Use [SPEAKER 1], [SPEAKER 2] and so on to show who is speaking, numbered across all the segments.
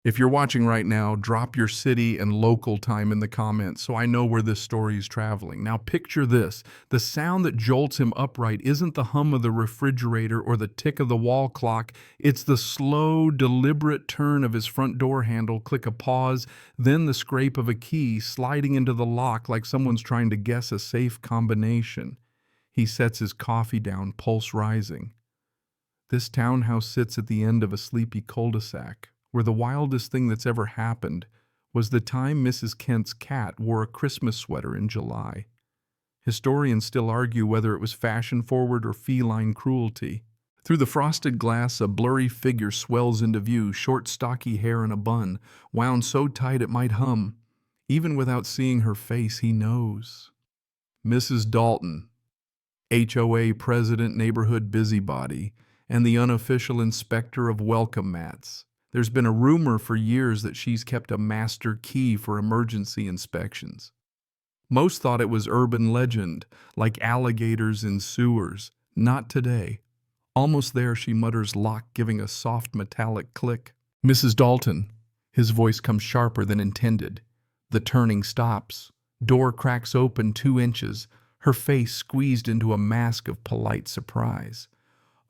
[SPEAKER 1] If you're watching right now, drop your city and local time in the comments so I know where this story is traveling. Now picture this. The sound that jolts him upright isn't the hum of the refrigerator or the tick of the wall clock. It's the slow, deliberate turn of his front door handle, click a pause, then the scrape of a key sliding into the lock like someone's trying to guess a safe combination. He sets his coffee down, pulse rising. This townhouse sits at the end of a sleepy cul-de-sac, where the wildest thing that's ever happened was the time Mrs. Kent's cat wore a Christmas sweater in July. Historians still argue whether it was fashion-forward or feline cruelty. Through the frosted glass, a blurry figure swells into view, short, stocky hair in a bun, wound so tight it might hum. Even without seeing her face, he knows. Mrs. Dalton, HOA president, neighborhood busybody, and the unofficial inspector of welcome mats. There's been a rumor for years that she's kept a master key for emergency inspections. Most thought it was urban legend, like alligators in sewers. Not today. Almost there, she mutters lock, giving a soft metallic click. Mrs. Dalton. His voice comes sharper than intended. The turning stops. Door cracks open 2 inches, her face squeezed into a mask of polite surprise.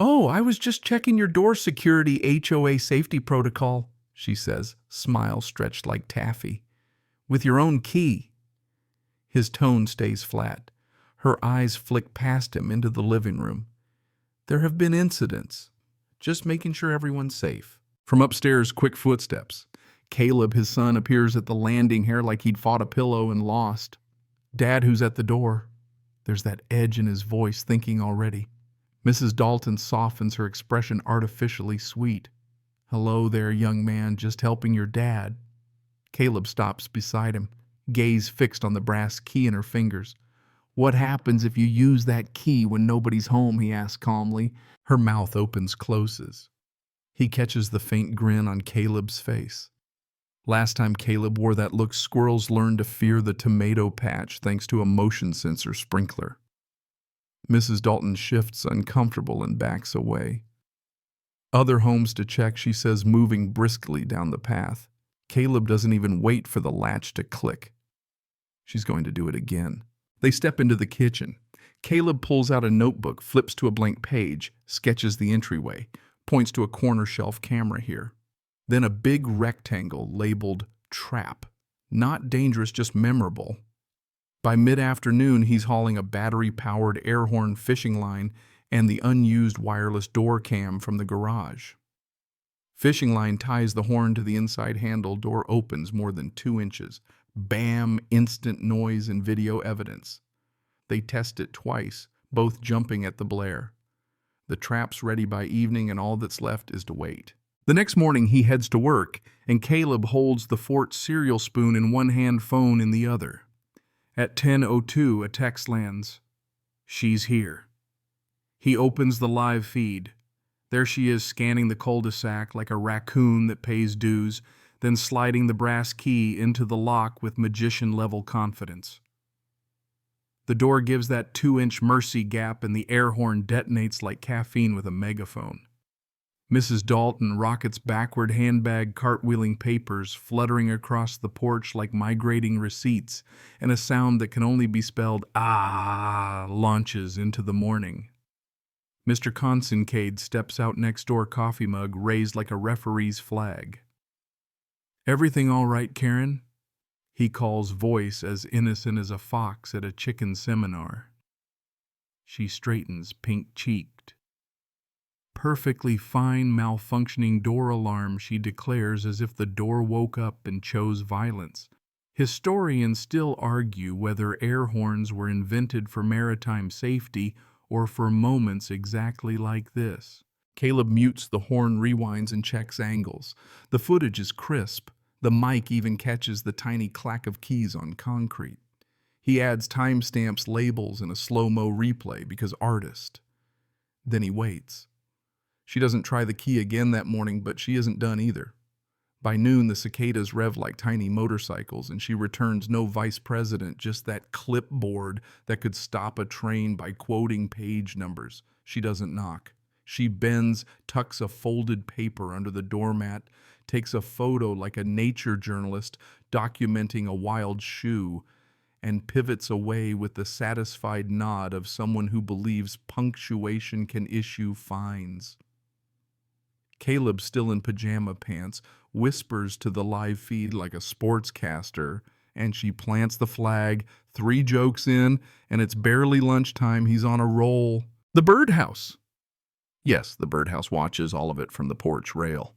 [SPEAKER 1] "Oh, I was just checking your door security HOA safety protocol," she says, smile stretched like taffy. "With your own key." His tone stays flat. Her eyes flick past him into the living room. "There have been incidents. Just making sure everyone's safe." From upstairs, quick footsteps. Caleb, his son, appears at the landing, hair like he'd fought a pillow and lost. "Dad, who's at the door?" There's that edge in his voice, thinking already. Mrs. Dalton softens her expression, artificially sweet. "Hello there, young man, just helping your dad." Caleb stops beside him, gaze fixed on the brass key in her fingers. "What happens if you use that key when nobody's home?" he asks calmly. Her mouth opens, closes. He catches the faint grin on Caleb's face. Last time Caleb wore that look, squirrels learned to fear the tomato patch thanks to a motion sensor sprinkler. Mrs. Dalton shifts, uncomfortable, and backs away. "Other homes to check," she says, moving briskly down the path. Caleb doesn't even wait for the latch to click. She's going to do it again. They step into the kitchen. Caleb pulls out a notebook, flips to a blank page, sketches the entryway, points to a corner shelf camera here. Then a big rectangle labeled trap. Not dangerous, just memorable. By mid-afternoon, he's hauling a battery-powered air horn fishing line and the unused wireless door cam from the garage. Fishing line ties the horn to the inside handle, door opens more than 2 inches. Bam! Instant noise and video evidence. They test it twice, both jumping at the blare. The trap's ready by evening and all that's left is to wait. The next morning, he heads to work, and Caleb holds the Fort cereal spoon in one hand, phone in the other. At 10:02, a text lands. "She's here." He opens the live feed. There she is, scanning the cul-de-sac like a raccoon that pays dues, then sliding the brass key into the lock with magician-level confidence. The door gives that 2-inch mercy gap, and the air horn detonates like caffeine with a megaphone. Mrs. Dalton rockets backward, handbag cartwheeling papers, fluttering across the porch like migrating receipts, and a sound that can only be spelled "ah" launches into the morning. Mr. Consincade steps out next door, coffee mug raised like a referee's flag. "Everything all right, Karen?" He calls, voice as innocent as a fox at a chicken seminar. She straightens, pink-cheeked. "Perfectly fine, malfunctioning door alarm," she declares, as if the door woke up and chose violence. Historians still argue whether air horns were invented for maritime safety or for moments exactly like this. Caleb mutes the horn, rewinds, and checks angles. The footage is crisp. The mic even catches the tiny clack of keys on concrete. He adds timestamps, labels, and a slow-mo replay because artist. Then he waits. She doesn't try the key again that morning, but she isn't done either. By noon, the cicadas rev like tiny motorcycles, and she returns no vice president, just that clipboard that could stop a train by quoting page numbers. She doesn't knock. She bends, tucks a folded paper under the doormat, takes a photo like a nature journalist documenting a wild shoe, and pivots away with the satisfied nod of someone who believes punctuation can issue fines. Caleb, still in pajama pants, whispers to the live feed like a sportscaster, and she plants the flag, 3 jokes in, and it's barely lunchtime. He's on a roll. The birdhouse. Yes, the birdhouse watches all of it from the porch rail.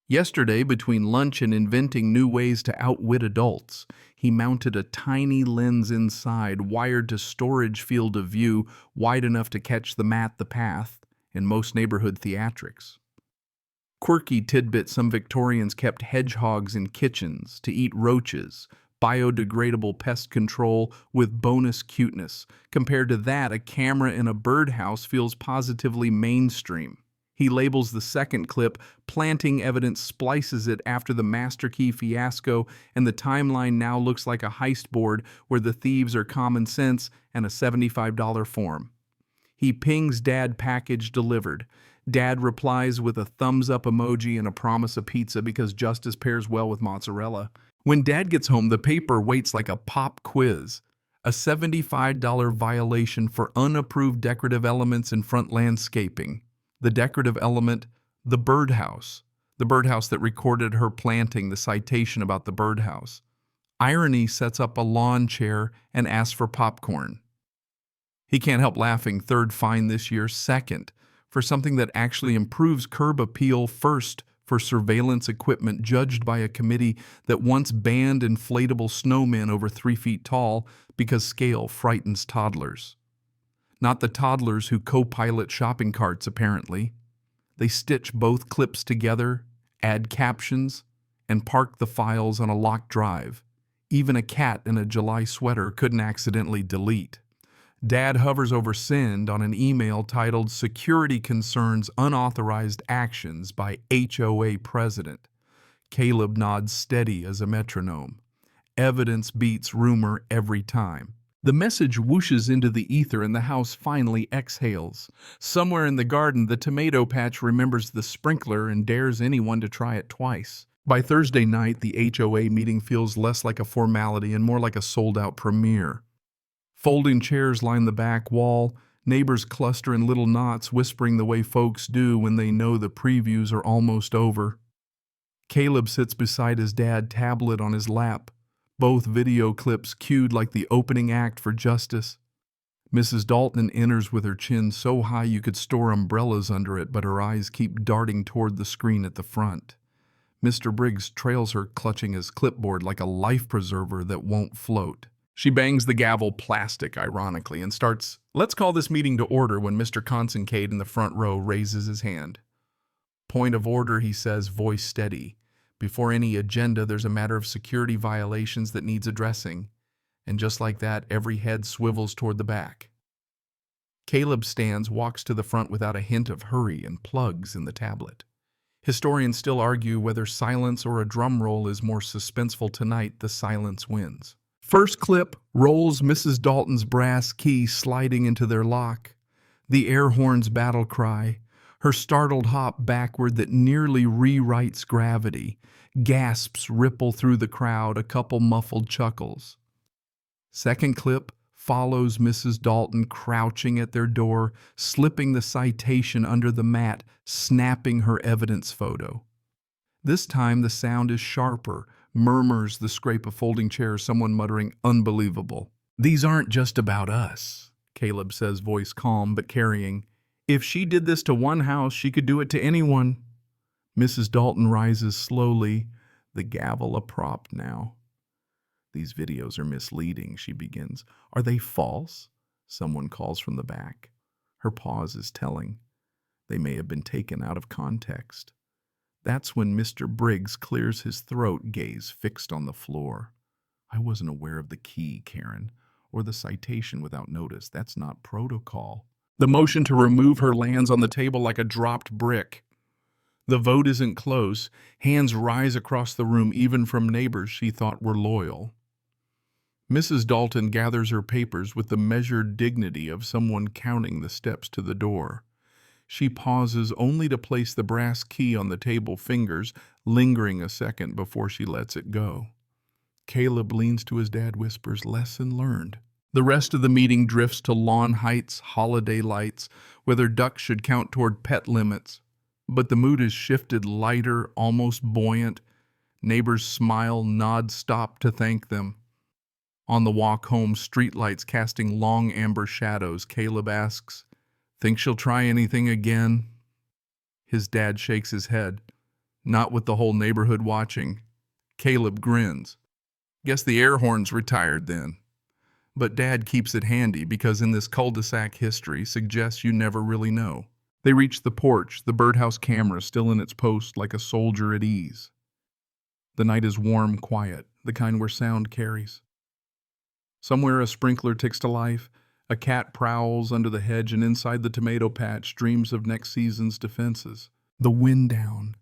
[SPEAKER 1] Yesterday, between lunch and inventing new ways to outwit adults, he mounted a tiny lens inside, wired to storage field of view wide enough to catch the mat the path in most neighborhood theatrics. Quirky tidbit: some Victorians kept hedgehogs in kitchens to eat roaches, biodegradable pest control with bonus cuteness. Compared to that, a camera in a birdhouse feels positively mainstream. He labels the second clip, planting evidence, splices it after the master key fiasco, and the timeline now looks like a heist board where the thieves are common sense and a $75 form. He pings Dad, package delivered. Dad replies with a thumbs up emoji and a promise of pizza because justice pairs well with mozzarella. When Dad gets home, the paper waits like a pop quiz. A $75 violation for unapproved decorative elements in front landscaping. The decorative element, the birdhouse. The birdhouse that recorded her planting, the citation about the birdhouse. Irony sets up a lawn chair and asks for popcorn. He can't help laughing. Third fine this year. Second, for something that actually improves curb appeal. First, for surveillance equipment judged by a committee that once banned inflatable snowmen over 3 feet tall because scale frightens toddlers. Not the toddlers who co-pilot shopping carts, apparently. They stitch both clips together, add captions, and park the files on a locked drive. Even a cat in a July sweater couldn't accidentally delete. Dad hovers over send on an email titled "Security Concerns Unauthorized Actions by HOA President." Caleb nods steady as a metronome. Evidence beats rumor every time. The message whooshes into the ether and the house finally exhales. Somewhere in the garden, the tomato patch remembers the sprinkler and dares anyone to try it twice. By Thursday night, the HOA meeting feels less like a formality and more like a sold-out premiere. Folding chairs line the back wall. Neighbors cluster in little knots, whispering the way folks do when they know the previews are almost over. Caleb sits beside his dad, tablet on his lap. Both video clips cued like the opening act for Justice. Mrs. Dalton enters with her chin so high you could store umbrellas under it, but her eyes keep darting toward the screen at the front. Mr. Briggs trails her, clutching his clipboard like a life preserver that won't float. She bangs the gavel, plastic ironically, and starts, "Let's call this meeting to order," when Mr. Consincade in the front row raises his hand. "Point of order," he says, voice steady. "Before any agenda, there's a matter of security violations that needs addressing." And just like that, every head swivels toward the back. Caleb stands, walks to the front without a hint of hurry, and plugs in the tablet. Historians still argue whether silence or a drum roll is more suspenseful. Tonight, the silence wins. First clip rolls Mrs. Dalton's brass key sliding into their lock. The air horn's battle cry. Her startled hop backward that nearly rewrites gravity. Gasps ripple through the crowd, a couple muffled chuckles. Second clip follows Mrs. Dalton crouching at their door, slipping the citation under the mat, snapping her evidence photo. This time the sound is sharper, murmurs the scrape of folding chairs, someone muttering, "Unbelievable." "These aren't just about us," Caleb says, voice calm but carrying. "If she did this to one house, she could do it to anyone." Mrs. Dalton rises slowly, the gavel a prop now. "These videos are misleading," she begins. "Are they false?" Someone calls from the back. Her pause is telling. They may have been taken out of context. That's when Mr. Briggs clears his throat, gaze fixed on the floor. "I wasn't aware of the key, Karen, or the citation without notice. That's not protocol." The motion to remove her lands on the table like a dropped brick. The vote isn't close. Hands rise across the room, even from neighbors she thought were loyal. Mrs. Dalton gathers her papers with the measured dignity of someone counting the steps to the door. She pauses only to place the brass key on the table, fingers lingering a second before she lets it go. Caleb leans to his dad, whispers, "Lesson learned." The rest of the meeting drifts to lawn heights, holiday lights, whether ducks should count toward pet limits. But the mood is shifted lighter, almost buoyant. Neighbors smile, nod, stop to thank them. On the walk home, streetlights casting long amber shadows, Caleb asks, "Think she'll try anything again?" His dad shakes his head. "Not with the whole neighborhood watching." Caleb grins. "Guess the air horn's retired then." But Dad keeps it handy because in this cul-de-sac history suggests you never really know. They reach the porch, the birdhouse camera still in its post like a soldier at ease. The night is warm, quiet, the kind where sound carries. Somewhere a sprinkler ticks to life, a cat prowls under the hedge, and inside the tomato patch dreams of next season's defenses. The wind down.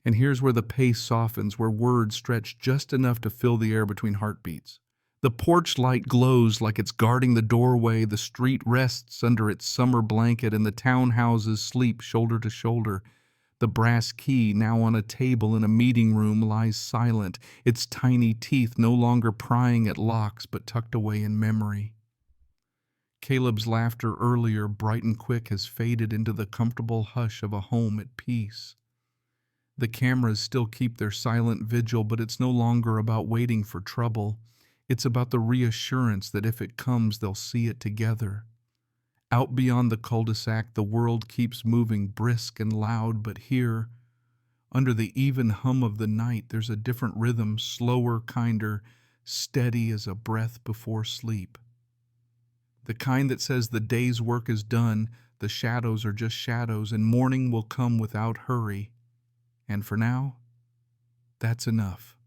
[SPEAKER 1] And here's where the pace softens, where words stretch just enough to fill the air between heartbeats. The porch light glows like it's guarding the doorway, the street rests under its summer blanket, and the townhouses sleep shoulder to shoulder. The brass key, now on a table in a meeting room, lies silent, its tiny teeth no longer prying at locks but tucked away in memory. Caleb's laughter earlier, bright and quick, has faded into the comfortable hush of a home at peace. The cameras still keep their silent vigil, but it's no longer about waiting for trouble. It's about the reassurance that if it comes, they'll see it together. Out beyond the cul-de-sac, the world keeps moving, brisk and loud, but here, under the even hum of the night, there's a different rhythm, slower, kinder, steady as a breath before sleep. The kind that says the day's work is done, the shadows are just shadows, and morning will come without hurry. And for now, that's enough.